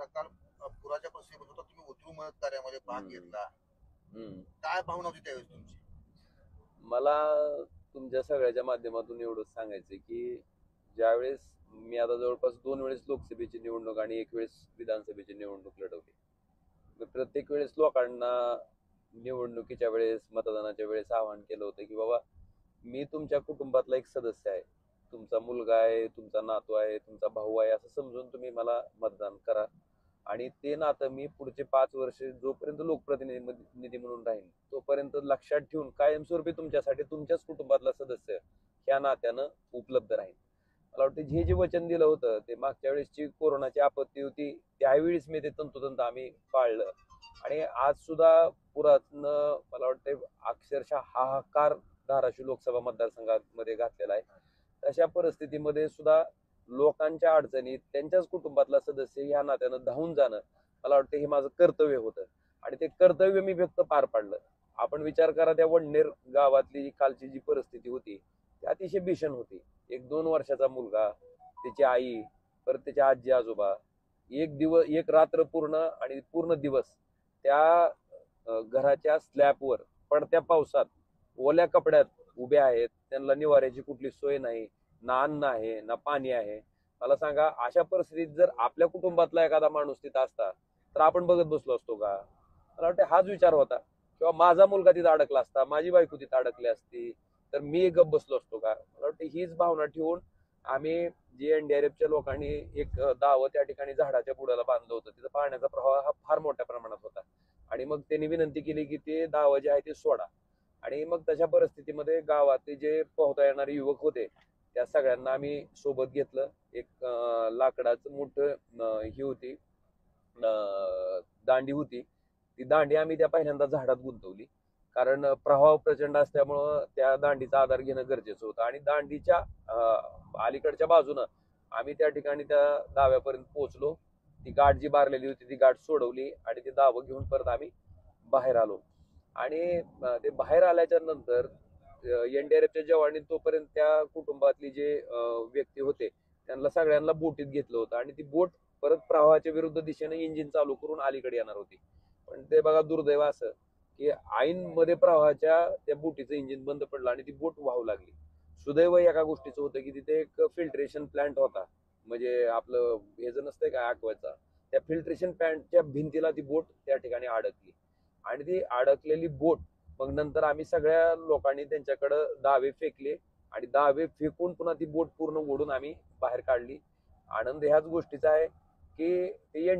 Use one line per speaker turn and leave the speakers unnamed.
काल पुराच्या परिस्थितीत होता, तुम्ही उतरू मदत कार्यामध्ये भाग घेतला.
हम्म.
काय भावना होती त्यावेळेस तुमची?
मला तुमच्या सगळ्याच्या माध्यमातून एवढंच सांगायचं की ज्यावेळेस मी आता जवळपास 2 वेळेस लोकसभेची निवडणूक आणि 1 वेळेस विधानसभेची निवडणूक लढवली. मी प्रत्येक वेळेस लोकांना निवडणुकीच्या वेळेस मतदानाच्या वेळेस आवाहन केलं होतं की बाबा, मी तुमच्या कुटुंबातला एक सदस्य आहे, तुमचा मुलगा आहे, तुमचा नातू आहे, तुमचा भाऊ आहे, असं समजून तुम्ही मला मतदान करा. आणि ते नातं मी पुढचे 5 वर्ष जोपर्यंत लोकप्रतिनिधी म्हणून राहीन तोपर्यंत लक्षात ठेवून कायमस्वरूपी तुमच्यासाठी तुमच्याच कुटुंबातला सदस्य ह्या नात्यानं उपलब्ध राहील. मला वाटतं हे जे वचन दिलं होतं ते मागच्या वेळेसची कोरोनाची आपत्ती होती त्यावेळेस मी ते तंतोतंत आम्ही पाळलं. आणि आज सुद्धा पुरातनं मला वाटतं अक्षरशः हाहाकार धाराशिव लोकसभा मतदारसंघामध्ये घातलेला आहे. तशा परिस्थितीमध्ये सुद्धा लोकांच्या अडचणीत त्यांच्याच कुटुंबातला सदस्य ह्या नात्यानं धावून जाणं मला वाटतं हे माझं कर्तव्य होतं. आणि ते कर्तव्य मी व्यक्त पार पाडलं. आपण विचार करा, त्या वडनेर गावातली कालची जी परिस्थिती होती ती अतिशय भीषण होती. एक 2 वर्षाचा मुलगा, त्याची आई, परत त्याचे आजी आजोबा, एक दिवस एक रात्र पूर्ण आणि पूर्ण दिवस त्या घराच्या स्लॅबवर पडत्या पावसात ओल्या कपड्यात उभे आहेत. त्यांना निवाऱ्याची कुठली सोय नाही, ना अन्न आहे ना पाणी आहे. मला सांगा, अशा परिस्थितीत जर आपल्या कुटुंबातला एखादा माणूस तिथं असता तर आपण बघत बसलो असतो का? मला वाटतं हाच विचार होता. किंवा माझा मुलगा तिथं अडकला असता, माझी बायको तिथं अडकली असती तर मी गप बसलो असतो का? मला वाटतं हीच भावना ठेवून आम्ही जी एनडीआरएफच्या लोकांनी एक दावं त्या ठिकाणी झाडाच्या बुडाला बांधलं होतं. तिथं पाण्याचा प्रवाह हा फार मोठ्या प्रमाणात होता. आणि मग त्यांनी विनंती केली की ते दावं जे आहे ते सोडा. आणि मग तशा परिस्थितीमध्ये गावातले जे पोहता येणारे युवक होते त्या सगळ्यांना आम्ही सोबत घेतलं. एक लाकडाचं मोठं ही होती, दांडी होती. ती दांडी आम्ही त्या पहिल्यांदा झाडात गुंतवली, कारण प्रवाह प्रचंड असल्यामुळं त्या दांडीचा आधार घेणं गरजेचं होतं. आणि दांडीच्या अलीकडच्या बाजूनं आम्ही त्या ठिकाणी त्या दाव्यापर्यंत पोहोचलो. ती गाठ जी बारलेली होती ती गाठ सोडवली आणि ते दावं घेऊन परत आम्ही बाहेर आलो. आणि ते बाहेर आल्याच्या नंतर एनडीआरएफच्या जवानी तोपर्यंत त्या कुटुंबातली जे व्यक्ती होते त्यांना सगळ्यांना बोटीत घेतलं होतं. आणि ती बोट परत प्रवाहाच्या विरुद्ध दिशेने इंजिन चालू करून अलीकडे येणार होती. पण ते बघा, दुर्दैव असं की ऐन मध्ये प्रवाहाच्या त्या बोटीचं इंजिन बंद पडलं आणि ती बोट वाहू लागली. सुदैव एका गोष्टीचं होतं की तिथे एक फिल्ट्रेशन प्लांट होता, म्हणजे आपलं हे जर नसतंय का ऍक्वाचा, त्या फिल्ट्रेशन प्लांटच्या भिंतीला ती बोट त्या ठिकाणी अडकली. आणि ती अडकलेली बोट मग नंतर आम्ही सगळ्या लोकांनी त्यांच्याकडे दावे फेकले आणि दावे फेकून पुन्हा ती बोट पूर्ण ओढून आम्ही बाहेर काढली. आनंद ह्याच गोष्टीचा आहे की इंडिया